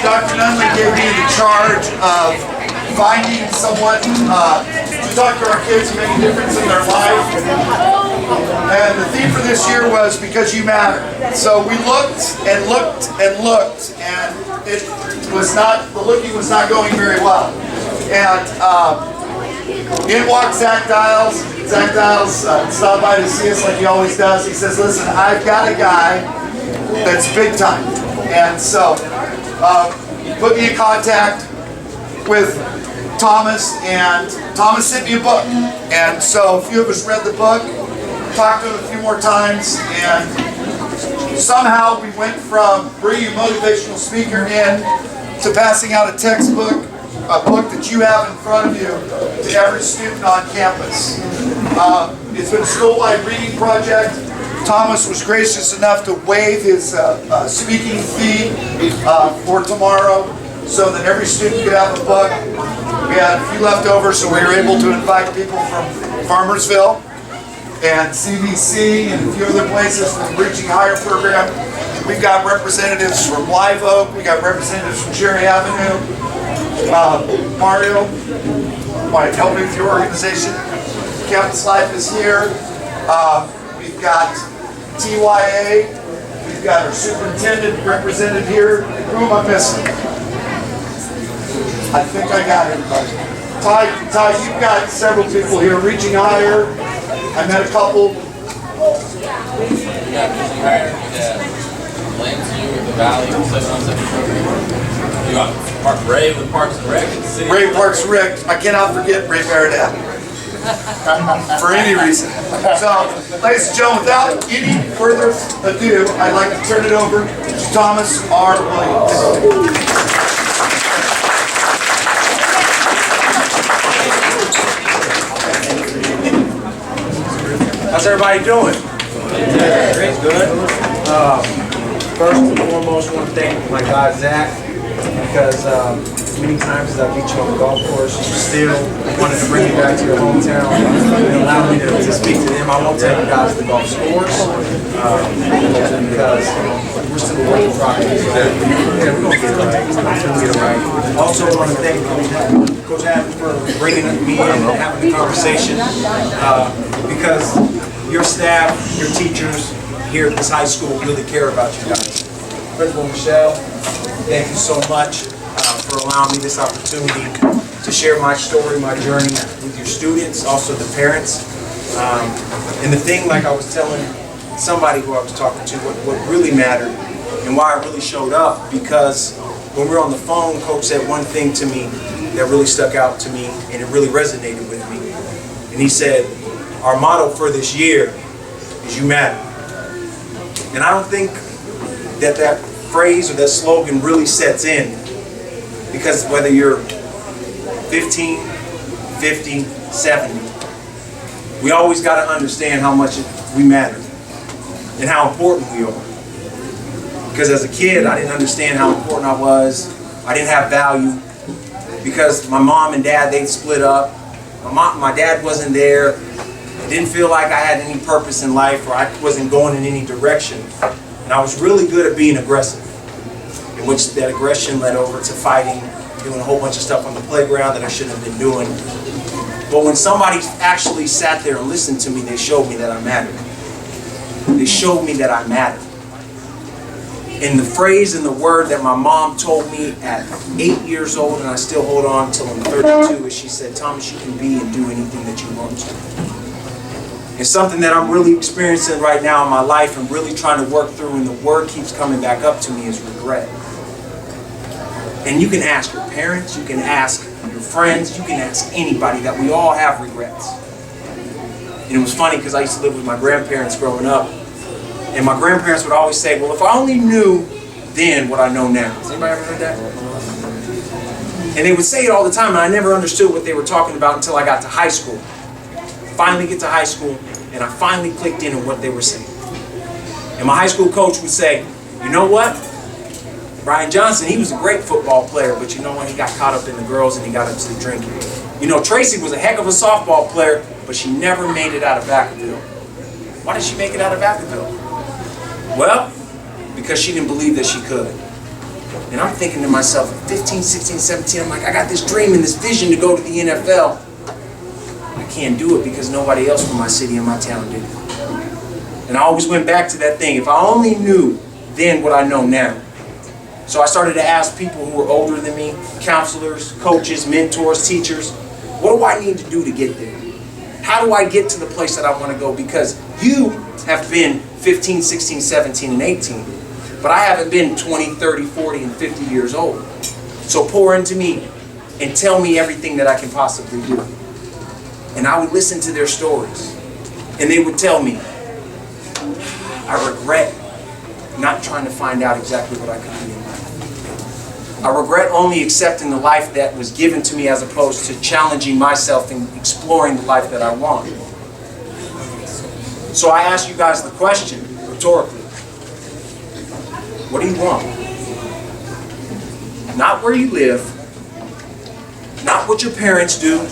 Dr. Nunley gave me the charge of finding someone to talk to our kids and make a difference in their life. And the theme for this year was because you matter. So we looked and looked and looked, and it was not, the looking was not going very well. And in walked Zach Dials. Zach Dials stopped by to see us like he always does. He says, listen, I've got a guy that's big time. And so put me in contact with Thomas, and Thomas sent me a book. And so a few of us read the book, talked to him a few more times, and somehow we went from bringing a motivational speaker in to passing out a textbook, a book that you have in front of you, to every student on campus. It's been a school-wide reading project. Thomas was gracious enough to waive his speaking fee for tomorrow so that every student could have a book. We had a few left over, so we were able to invite people from Farmersville and CBC and a few other places from the Reaching Higher program. We've got representatives from Live Oak. We got representatives from Cherry Avenue. Mario, want to help me with your organization? Campus Life is here. We've got TYA. We've got our superintendent represented here. Who am I missing? I think I got everybody. Ty, you've got several people here. Reaching Higher. I met a couple. You got Ray with Parks and Rec. Ray Parks and Rec. I cannot forget Ray Baradell. For any reason. So, ladies and gentlemen, without any further ado, I'd like to turn it over to Thomas R. Williams. How's everybody doing? Great, good. First and foremost, I want to thank my guy Zach, because many times as I beat you on the golf course, you still wanted to bring me back to your hometown and allow me to speak to them. I won't tell you guys the golf scores because we're still a work in progress. Yeah, we're going to get it right. We're going to get it right. Also, I want to thank Coach Adam for bringing me in and having the conversation because your staff, your teachers here at this high school really care about you guys. Principal Michelle, thank you so much for allowing me this opportunity to share my story, my journey with your students, also the parents. And the thing, like I was telling somebody who I was talking to, what really mattered and why I really showed up, because when we were on the phone, Coach said one thing to me that really stuck out to me and it really resonated with me. And he said, our motto for this year is you matter. And I don't think that that phrase or that slogan really sets in, because whether you're 15, 50, 70, we always got to understand how much we matter and how important we are. Because as a kid, I didn't understand how important I was. I didn't have value because my mom and dad, they'd split up. My dad wasn't there. I didn't feel like I had any purpose in life, or I wasn't going in any direction. And I was really good at being aggressive, in which that aggression led over to fighting, doing a whole bunch of stuff on the playground that I shouldn't have been doing. But when somebody actually sat there and listened to me, they showed me that I mattered. They showed me that I mattered. And the phrase and the word that my mom told me at 8 years old, and I still hold on until I'm 32, is she said, Thomas, you can be and do anything that you want to. It's something that I'm really experiencing right now in my life and really trying to work through, and the word keeps coming back up to me, is regret. And you can ask your parents, you can ask your friends, you can ask anybody, that we all have regrets. And it was funny because I used to live with my grandparents growing up, and my grandparents would always say, well, if I only knew then what I know now. Has anybody ever heard that? And they would say it all the time, and I never understood what they were talking about until I got to high school. Finally get to high school, and I finally clicked in on what they were saying. And my high school coach would say, you know what? Brian Johnson, he was a great football player, but you know what? He got caught up in the girls and he got into the drinking. You know, Tracy was a heck of a softball player, but she never made it out of Vacaville. Why did she make it out of Vacaville? Well, because she didn't believe that she could. And I'm thinking to myself, at 15, 16, 17, I'm like, I got this dream and this vision to go to the NFL. I can't do it because nobody else from my city and my town did it. And I always went back to that thing. If I only knew then what I know now. So I started to ask people who were older than me, counselors, coaches, mentors, teachers, what do I need to do to get there? How do I get to the place that I want to go? Because you have been 15, 16, 17, and 18. But I haven't been 20, 30, 40, and 50 years old. So pour into me and tell me everything that I can possibly do. And I would listen to their stories. And they would tell me, I regret not trying to find out exactly what I could be in life. I regret only accepting the life that was given to me as opposed to challenging myself and exploring the life that I want. So I ask you guys the question, rhetorically. What do you want? Not where you live, not what your parents do,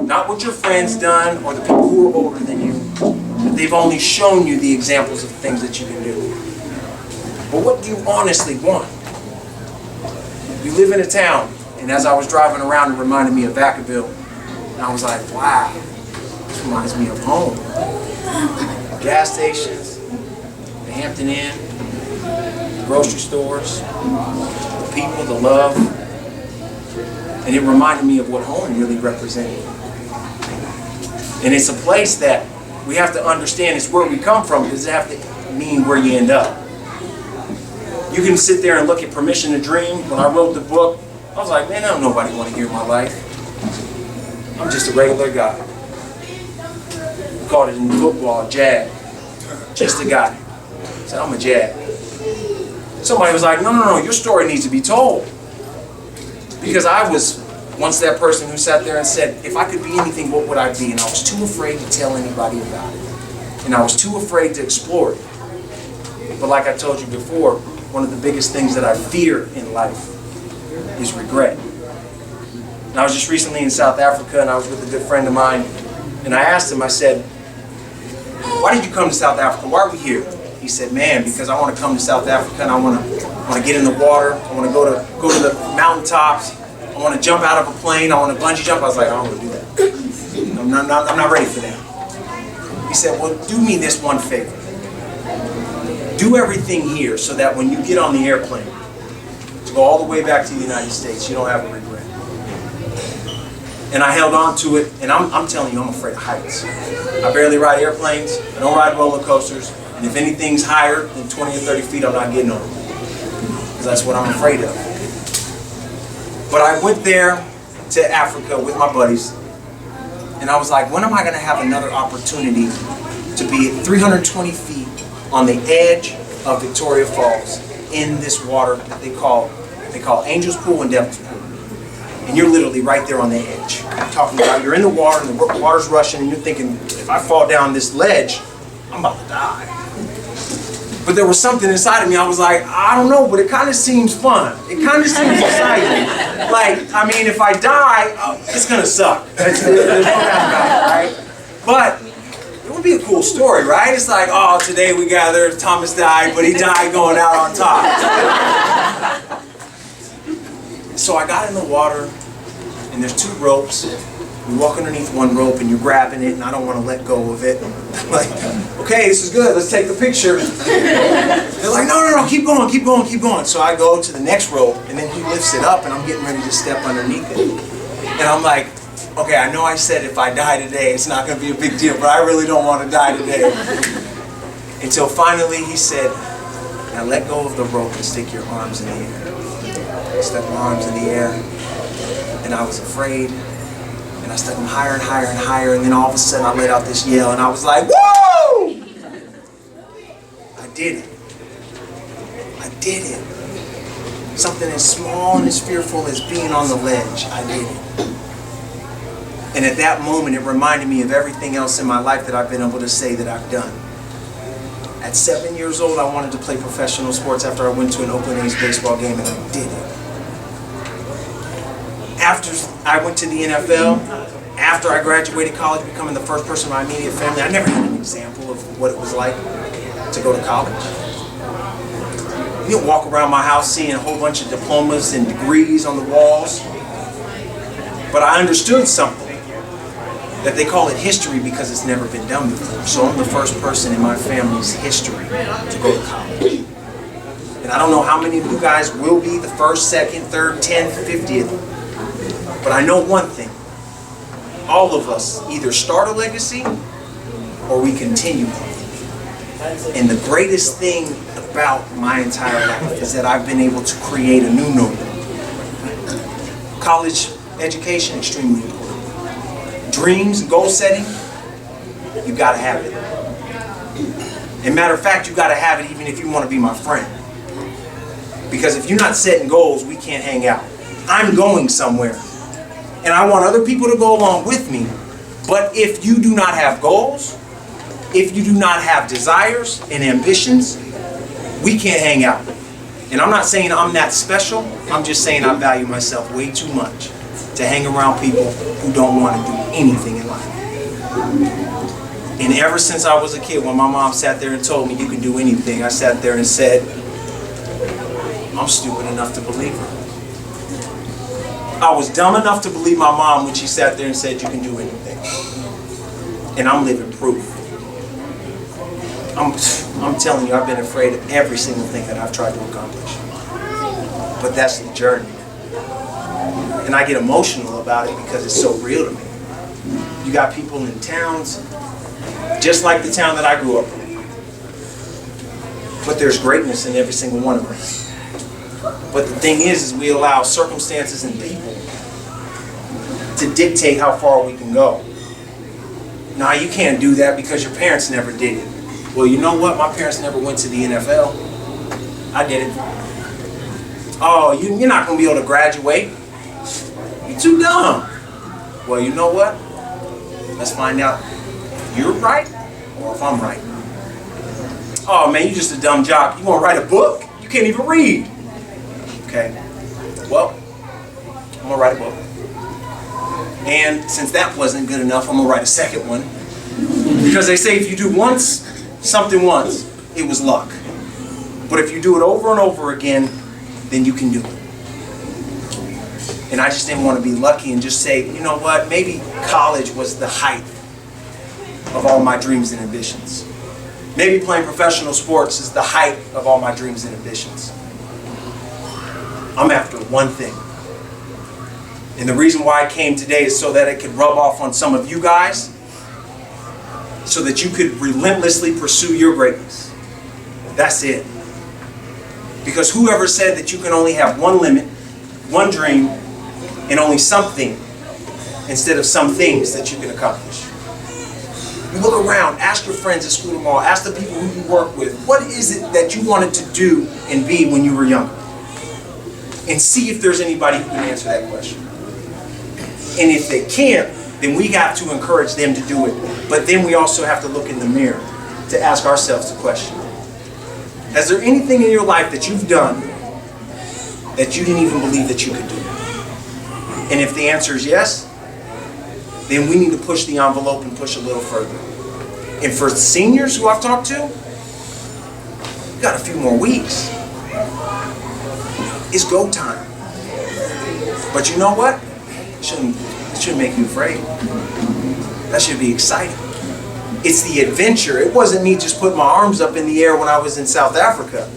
not what your friends done or the people who are older than you. They've only shown you the examples of things that you can do. But what do you honestly want? We live in a town, and as I was driving around, it reminded me of Vacaville. And I was like, wow, this reminds me of home. Gas stations, the Hampton Inn, the grocery stores, the people, the love. And it reminded me of what home really represented. And it's a place that we have to understand it's where we come from. It doesn't have to mean where you end up. You can sit there and look at Permission to Dream. When I wrote the book, I was like, man, I don't nobody want to hear my life. I'm just a regular guy. We called it in football, jag. Just a guy. I said, I'm a jag. Somebody was like, no, your story needs to be told. Because I was once that person who sat there and said, if I could be anything, what would I be? And I was too afraid to tell anybody about it. And I was too afraid to explore it. But like I told you before, one of the biggest things that I fear in life is regret. And I was just recently in South Africa, and I was with a good friend of mine, and I asked him, I said, why did you come to South Africa? Why are we here? He said, man, because I want to come to South Africa and I want to get in the water. I want to go to the mountaintops. I want to jump out of a plane. I want to bungee jump. I was like, I don't want to do that. I'm not ready for that. He said, well, do me this one favor. Do everything here so that when you get on the airplane to go all the way back to the United States, you don't have a regret. And I held on to it, and I'm telling you, I'm afraid of heights. I barely ride airplanes. I don't ride roller coasters. And if anything's higher than 20 or 30 feet, I'm not getting on it. Because that's what I'm afraid of. But I went there to Africa with my buddies, and I was like, when am I going to have another opportunity to be at 320 feet on the edge of Victoria Falls in this water that they call Angel's Pool and Devil's Pool. And you're literally right there on the edge. I'm talking about you're in the water and the water's rushing and you're thinking, if I fall down this ledge, I'm about to die. But there was something inside of me, I was like, I don't know, but it kind of seems fun. It kind of seems exciting. Like, I mean, if I die, it's going to suck. There's no doubt about it, right? But it would be a cool story, right? It's like, oh, today we gathered, Thomas died, but he died going out on top. So I got in the water, and there's two ropes. You walk underneath one rope, and you're grabbing it, and I don't want to let go of it. I'm like, okay, this is good, let's take the picture. They're like, no, keep going, keep going, keep going. So I go to the next rope, and then he lifts it up, and I'm getting ready to step underneath it. And I'm like, okay, I know I said if I die today, it's not going to be a big deal, but I really don't want to die today. Until finally he said, now let go of the rope and stick your arms in the air. I stuck my arms in the air, and I was afraid, and I stuck them higher and higher and higher, and then all of a sudden I let out this yell, and I was like, woo! I did it. I did it. Something as small and as fearful as being on the ledge, I did it. And at that moment, it reminded me of everything else in my life that I've been able to say that I've done. At 7 years old, I wanted to play professional sports after I went to an Oakland A's baseball game, and I did it. After I went to the NFL, after I graduated college, becoming the first person in my immediate family, I never had an example of what it was like to go to college. You don't walk around my house seeing a whole bunch of diplomas and degrees on the walls. But I understood something, that they call it history because it's never been done before. So I'm the first person in my family's history to go to college. And I don't know how many of you guys will be the first, second, third, 10th, 50th. But I know one thing. All of us either start a legacy or we continue one. And the greatest thing about my entire life is that I've been able to create a new normal. College education, extremely important. Dreams and goal setting, you gotta have it. And matter of fact, you gotta have it even if you want to be my friend. Because if you're not setting goals, we can't hang out. I'm going somewhere. And I want other people to go along with me. But if you do not have goals, if you do not have desires and ambitions, we can't hang out. And I'm not saying I'm that special. I'm just saying I value myself way too much to hang around people who don't want to do anything in life. And ever since I was a kid, when my mom sat there and told me you can do anything, I sat there and said, I'm stupid enough to believe her. I was dumb enough to believe my mom when she sat there and said you can do anything. And I'm living proof. I'm telling you, I've been afraid of every single thing that I've tried to accomplish. But that's the journey. And I get emotional about it because it's so real to me. You got people in towns, just like the town that I grew up in. But there's greatness in every single one of us. But the thing is we allow circumstances and people to dictate how far we can go. Now, you can't do that because your parents never did it. Well, you know what? My parents never went to the NFL. I did it. Oh, you're not going to be able to graduate. You're too dumb. Well, you know what? Let's find out if you're right or if I'm right. Oh, man, you're just a dumb jock. You want to write a book? You can't even read. Okay. Well, I'm going to write a book. And since that wasn't good enough, I'm going to write a second one. Because they say if you do something once, it was luck. But if you do it over and over again, then you can do it. And I just didn't want to be lucky and just say, you know what, maybe college was the height of all my dreams and ambitions. Maybe playing professional sports is the height of all my dreams and ambitions. I'm after one thing. And the reason why I came today is so that it could rub off on some of you guys, so that you could relentlessly pursue your greatness. That's it. Because whoever said that you can only have one limit, one dream, and only something instead of some things that you can accomplish? You look around, ask your friends at school tomorrow, ask the people who you work with, what is it that you wanted to do and be when you were younger? And see if there's anybody who can answer that question. And if they can't, then we got to encourage them to do it. But then we also have to look in the mirror to ask ourselves the question. Is there anything in your life that you've done that you didn't even believe that you could do? And if the answer is yes, then we need to push the envelope and push a little further. And for seniors who I've talked to, we've got a few more weeks. It's go time. But you know what? It shouldn't make you afraid. That should be exciting. It's the adventure. It wasn't me just putting my arms up in the air when I was in South Africa.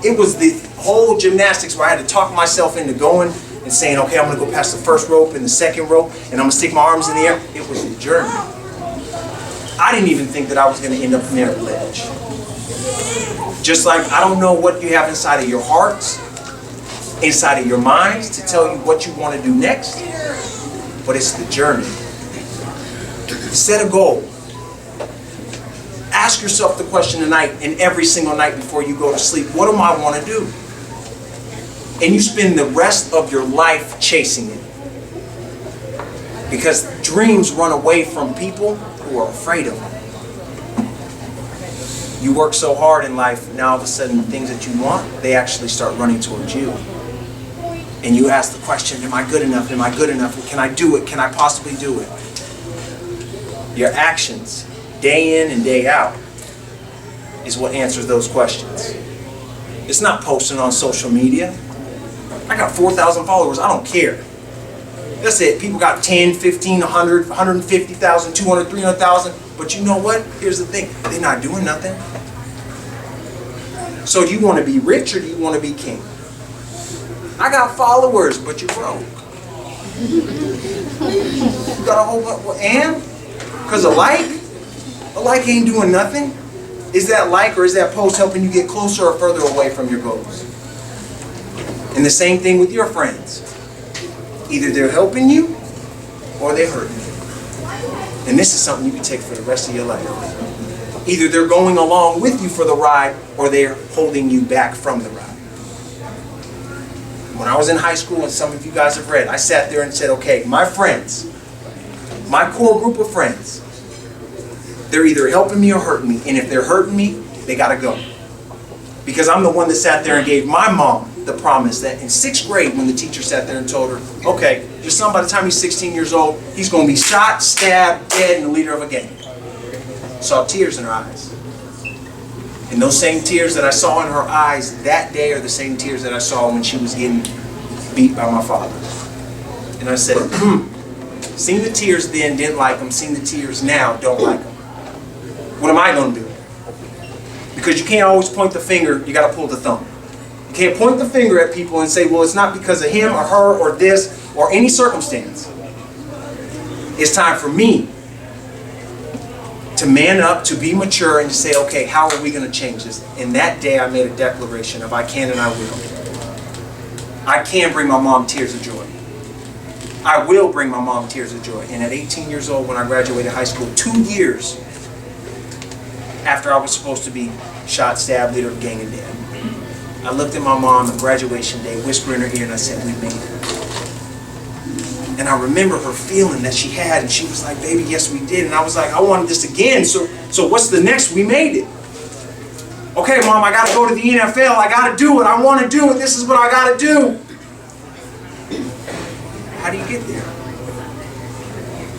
It was the whole gymnastics where I had to talk myself into going and saying, okay, I'm going to go past the first rope and the second rope, and I'm going to stick my arms in the air. It was a journey. I didn't even think that I was going to end up near the ledge. Just like I don't know what you have inside of your hearts, inside of your minds to tell you what you want to do next, but it's the journey. Set a goal. Ask yourself the question tonight and every single night before you go to sleep, what do I want to do? And you spend the rest of your life chasing it. Because dreams run away from people who are afraid of them. You work so hard in life, now all of a sudden the things that you want, they actually start running towards you. And you ask the question, am I good enough? Am I good enough? Can I do it? Can I possibly do it? Your actions, day in and day out, is what answers those questions. It's not posting on social media. I got 4,000 followers. I don't care. That's it. People got 10, 15, 100, 150,000, 200, 300,000. But you know what? Here's the thing. They're not doing nothing. So do you want to be rich or do you want to be king? I got followers, but you're broke. You got a whole bunch. And? Because a like ain't doing nothing. Is that like or is that post helping you get closer or further away from your goals? And the same thing with your friends. Either they're helping you or they're hurting you. And this is something you can take for the rest of your life. Either they're going along with you for the ride or they're holding you back from the ride. When I was in high school, and some of you guys have read, I sat there and said, okay, my friends, my core group of friends, they're either helping me or hurting me. And if they're hurting me, they got to go. Because I'm the one that sat there and gave my mom the promise that in 6th grade, when the teacher sat there and told her, okay, your son, by the time he's 16 years old, he's going to be shot, stabbed, dead, and the leader of a gang. Saw tears in her eyes. And those same tears that I saw in her eyes that day are the same tears that I saw when she was getting beat by my father. And I said, seen the tears then, didn't like them. Seen the tears now, don't like them. What am I going to do? Because you can't always point the finger, you got to pull the thumb. You can't point the finger at people and say, well, it's not because of him or her or this or any circumstance. It's time for me to man up, to be mature, and to say, okay, how are we going to change this? And that day I made a declaration of I can and I will. I can bring my mom tears of joy. I will bring my mom tears of joy. And at 18 years old, when I graduated high school, 2 years after I was supposed to be shot, stabbed, leader of a gang and dead, I looked at my mom on graduation day, whispered in her ear, and I said, we made it. And I remember her feeling that she had, and she was like, baby, yes, we did. And I was like, I wanted this again, so what's the next? We made it. Okay, Mom, I got to go to the NFL. I got to do it. I want to do it. This is what I got to do. How do you get there?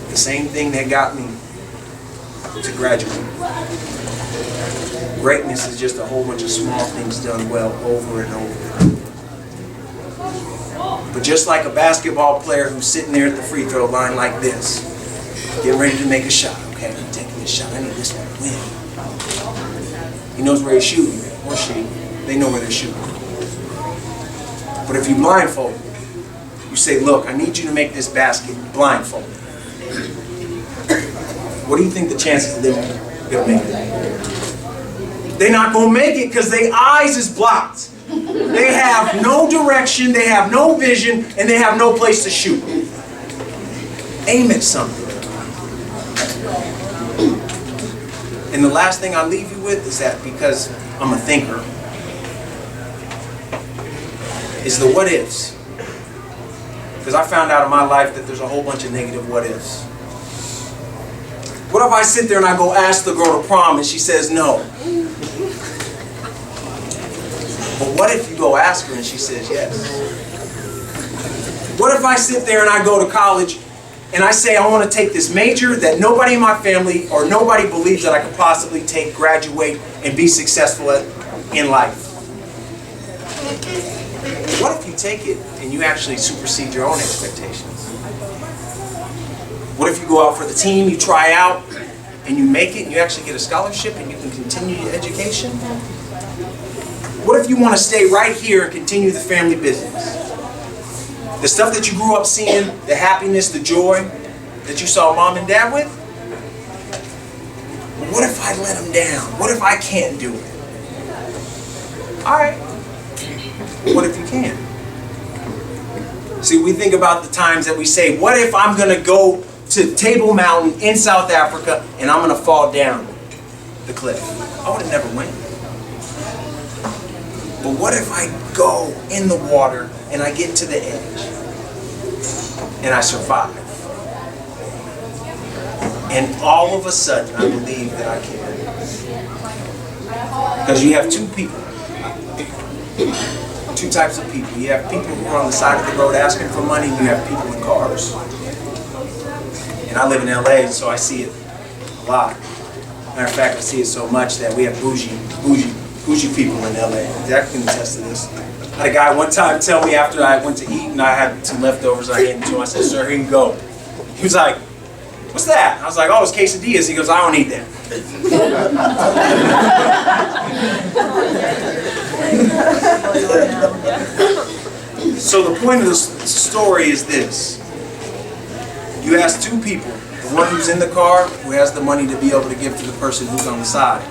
The same thing that got me to graduate. Greatness is just a whole bunch of small things done well over and over and over. But just like a basketball player who's sitting there at the free throw line like this, getting ready to make a shot. Okay, I'm taking this shot. I need this one to win. He knows where he's shooting, or she. They know where they're shooting. But if you blindfold, you say, look, I need you to make this basket blindfolded. What do you think the chances of them going to make it? They're not going to make it because their eyes is blocked. They have no direction, they have no vision, and they have no place to shoot. Aim at something. And the last thing I leave you with is that, because I'm a thinker, is the what ifs. Because I found out in my life that there's a whole bunch of negative what ifs. What if I sit there and I go ask the girl to prom and she says no? But what if you go ask her and she says yes? What if I sit there and I go to college and I say I want to take this major that nobody in my family or nobody believes that I could possibly take, graduate, and be successful in life? What if you take it and you actually supersede your own expectations? What if you go out for the team, you try out, and you make it, and you actually get a scholarship, and you can continue your education? What if you want to stay right here and continue the family business? The stuff that you grew up seeing, the happiness, the joy that you saw mom and dad with? What if I let them down? What if I can't do it? All right. What if you can? See, we think about the times that we say, what if I'm going to go to Table Mountain in South Africa and I'm going to fall down the cliff? I would have never went. But what if I go in the water and I get to the edge and I survive? And all of a sudden I believe that I can. Because you have two people. Two types of people. You have people who are on the side of the road asking for money, and you have people in cars. And I live in LA, so I see it a lot. Matter of fact, I see it so much that we have bougie bougie people in LA. Zach can attest to this. I had a guy one time tell me after I went to eat and I had some leftovers I handed to him. I said, "Sir, here you go." He was like, "What's that?" I was like, "Oh, it's quesadillas." He goes, "I don't eat that." So the point of the story is this. You ask two people, the one who's in the car, who has the money to be able to give to the person who's on the side.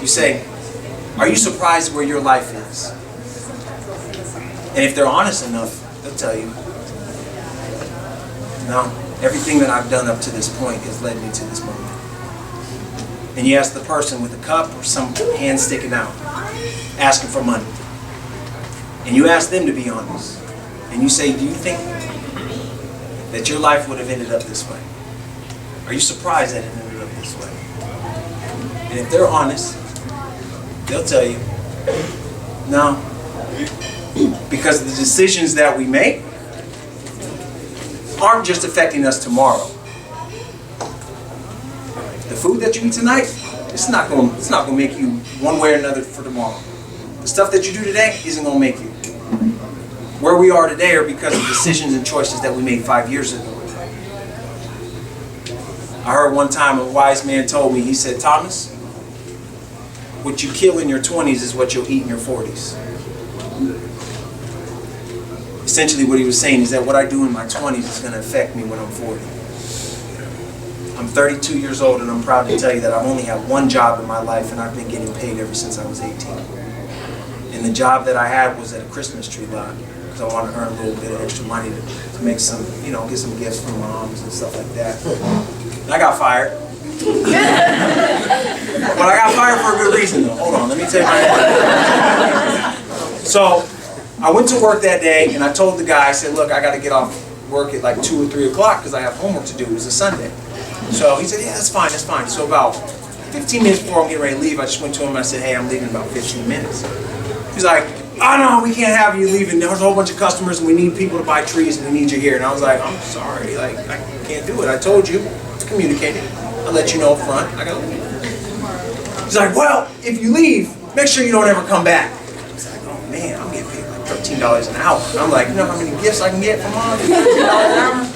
You say, "Are you surprised where your life is?" And if they're honest enough, they'll tell you, "No, everything that I've done up to this point has led me to this moment." And you ask the person with a cup or some hand sticking out, asking for money. And you ask them to be honest. And you say, "Do you think that your life would have ended up this way? Are you surprised that it ended up this way?" And if they're honest, they'll tell you, "No." Because the decisions that we make aren't just affecting us tomorrow. The food that you eat tonight, it's not going to make you one way or another for tomorrow. The stuff that you do today isn't going to make you. Where we are today are because of decisions and choices that we made 5 years ago. I heard one time a wise man told me, he said, "Thomas, what you kill in your 20s is what you'll eat in your 40s. Essentially what he was saying is that what I do in my 20s is going to affect me when I'm 40. I'm 32 years old and I'm proud to tell you that I've only had one job in my life and I've been getting paid ever since I was 18. And the job that I had was at a Christmas tree lot because I wanted to earn a little bit of extra money to make some, get some gifts from my moms and stuff like that. And I got fired. But I got fired for a good reason though. Hold on, let me tell you my So, I went to work that day and I told the guy, I said, "Look, I got to get off work at like 2 or 3 o'clock because I have homework to do. It was a Sunday." So he said, "Yeah, that's fine, that's fine." So about 15 minutes before I'm getting ready to leave, I just went to him and I said, "Hey, I'm leaving in about 15 minutes. He's like, "Oh no, we can't have you leaving. There's a whole bunch of customers and we need people to buy trees and we need you here." And I was like, "I'm sorry, like I can't do it. I told you, communicated. I'll let you know up front. I gotta leave." He's like, "Well, if you leave, make sure you don't ever come back." I was like, "Oh man, I'm getting paid like $13 an hour." And I'm like, "You know how many gifts I can get from mom? $13 an hour?"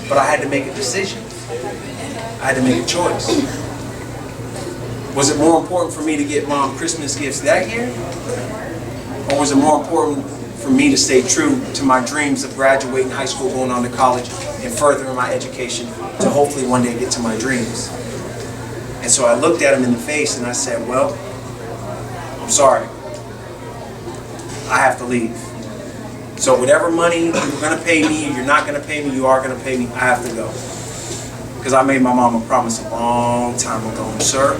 But I had to make a decision. I had to make a choice. Was it more important for me to get mom Christmas gifts that year? Or was it more important for me to stay true to my dreams of graduating high school, going on to college, and furthering my education to hopefully one day get to my dreams? And so I looked at him in the face and I said, "Well, I'm sorry. I have to leave. So whatever money you're going to pay me, you're not going to pay me, you are going to pay me, I have to go." Because I made my mom a promise a long time ago. And "Sir,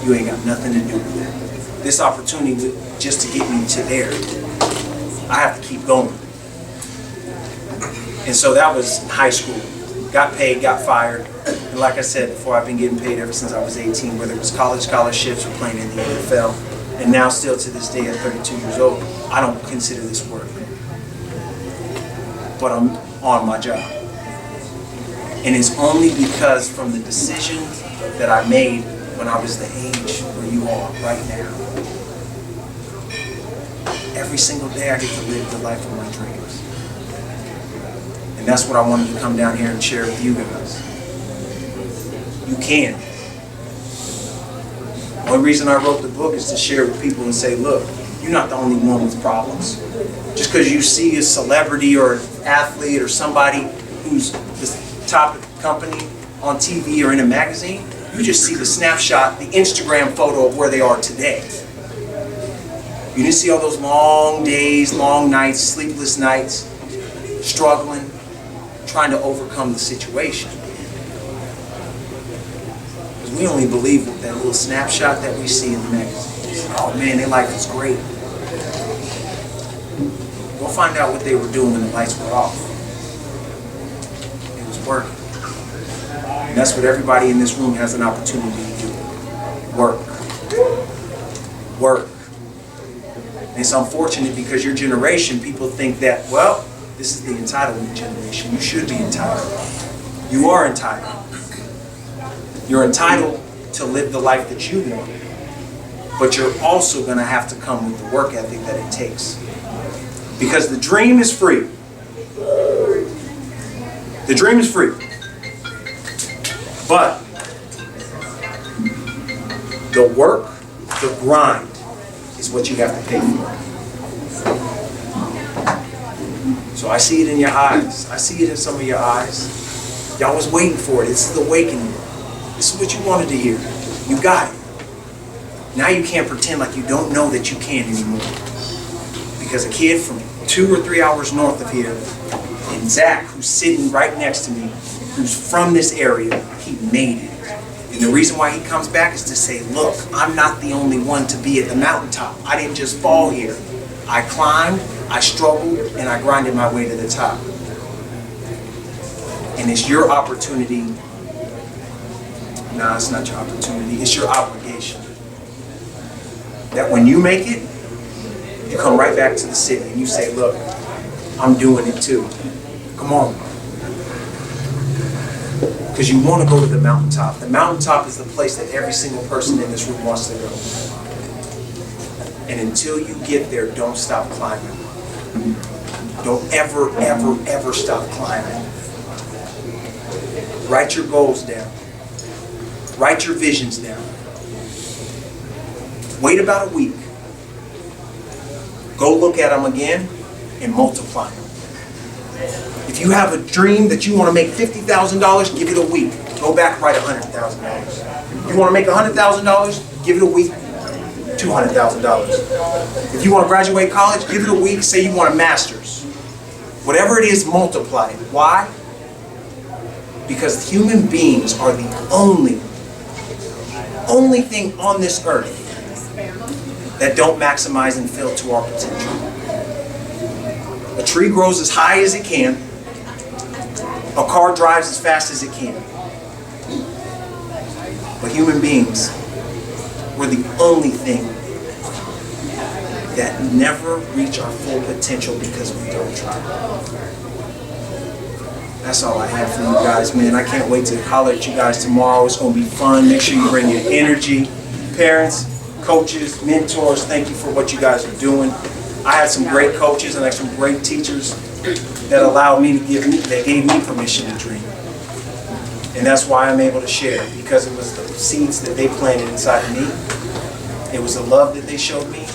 you ain't got nothing to do with that. This opportunity just to get me to there. I have to keep going." And so that was high school. Got paid, got fired. And like I said before, I've been getting paid ever since I was 18, whether it was college scholarships or playing in the NFL. And now still to this day at 32 years old, I don't consider this work. But I'm on my job. And it's only because from the decisions that I made when I was the age where you are right now. Every single day I get to live the life of my dreams. And that's what I wanted to come down here and share with you guys. You can. The only reason I wrote the book is to share with people and say, look, you're not the only one with problems. Just because you see a celebrity or an athlete or somebody who's the top company on TV or in a magazine, you just see the snapshot, the Instagram photo of where they are today. You didn't see all those long days, long nights, sleepless nights, struggling, trying to overcome the situation. Because we only believe with that little snapshot that we see in the magazines. Oh man, their life is great. Go find out what they were doing when the lights were off. It was working. And that's what everybody in this room has an opportunity to do. Work. Work. And it's unfortunate because your generation, people think that, well, this is the entitlement generation. You should be entitled. You are entitled. You're entitled to live the life that you want. but you're also going to have to come with the work ethic that it takes. Because the dream is free. The dream is free. But the work, the grind, is what you have to pay for. So I see it in your eyes. I see it in some of your eyes. Y'all was waiting for it. This is the awakening. This is what you wanted to hear. You got it. Now you can't pretend like you don't know that you can anymore. Because a kid from 2 or 3 hours north of here, and Zach, who's sitting right next to me, who's from this area, he made it. And the reason why he comes back is to say, look, I'm not the only one to be at the mountaintop. I didn't just fall here. I climbed, I struggled, and I grinded my way to the top. And it's your opportunity. No, it's not your opportunity. It's your obligation. That when you make it, you come right back to the city and you say, look, I'm doing it too. Come on. Because you want to go to the mountaintop. The mountaintop is the place that every single person in this room wants to go. And until you get there, don't stop climbing. Don't ever, ever, ever stop climbing. Write your goals down. Write your visions down. Wait about a week. Go look at them again and multiply them. If you have a dream that you want to make $50,000, give it a week. Go back, write $100,000. You want to make $100,000, give it a week, $200,000. If you want to graduate college, give it a week, say you want a master's. Whatever it is, multiply it. Why? Because human beings are the only thing on this earth that don't maximize and fill to our potential. A tree grows as high as it can. A car drives as fast as it can. But human beings, we're the only thing that never reach our full potential because we don't try. That's all I have for you guys, man. I can't wait to holler at you guys tomorrow. It's going to be fun. Make sure you bring your energy. Parents, coaches, mentors, thank you for what you guys are doing. I had some great coaches and I had some great teachers that allowed me to that gave me permission to dream. And that's why I'm able to share, because it was the seeds that they planted inside of me. It was the love that they showed me.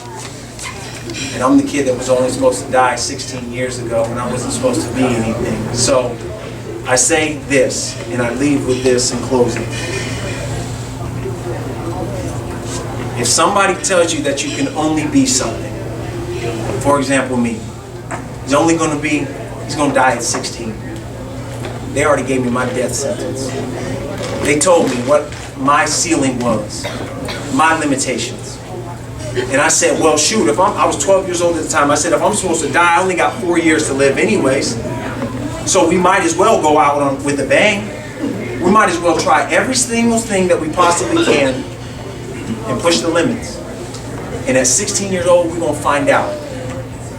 And I'm the kid that was only supposed to die 16 years ago when I wasn't supposed to be anything. So I say this, and I leave with this in closing. If somebody tells you that you can only be something, for example me, he's going to die at 16. They already gave me my death sentence. They told me what my ceiling was, my limitations. And I said, well, shoot, I was 12 years old at the time. I said, if I'm supposed to die, I only got 4 years to live anyways. So we might as well go out with a bang. We might as well try every single thing that we possibly can and push the limits. And at 16 years old, we're going to find out,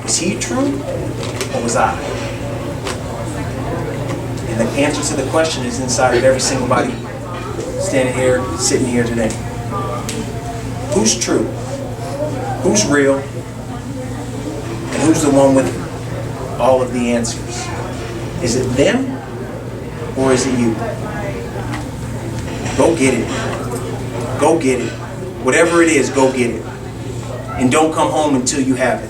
is he true or was I? And the answer to the question is inside of every single body standing here, sitting here today. Who's true? Who's real? And who's the one with all of the answers? Is it them or is it you? Go get it. Go get it. Whatever it is, go get it. And don't come home until you have it.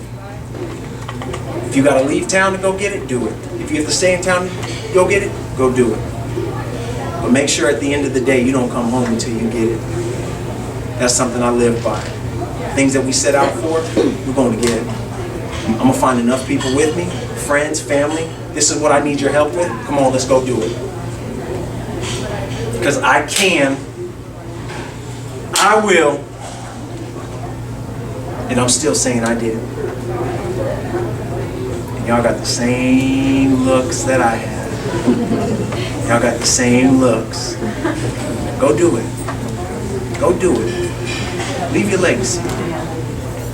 If you gotta leave town to go get it, do it. If you have to stay in town to go get it, go do it. But make sure at the end of the day you don't come home until you get it. That's something I live by. Things that we set out for, we're going to get it. I'm going to find enough people with me, friends, family. This is what I need your help with. Come on, let's go do it. Because I can, I will, and I'm still saying I did it. And y'all got the same looks that I have. Y'all got the same looks. Go do it. Go do it. Leave your legacy.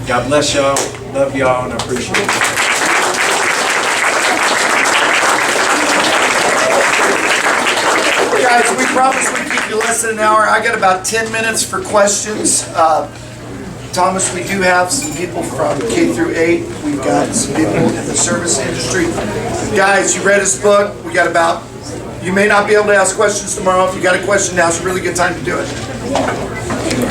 God bless y'all. Love y'all and I appreciate it. Guys, we promised we'd keep you less than an hour. I got about 10 minutes for questions. Thomas, we do have some people from K through 8. We've got some people in the service industry. Guys, you read his book. We got about, you may not be able to ask questions tomorrow. If you got a question, now's a really good time to do it.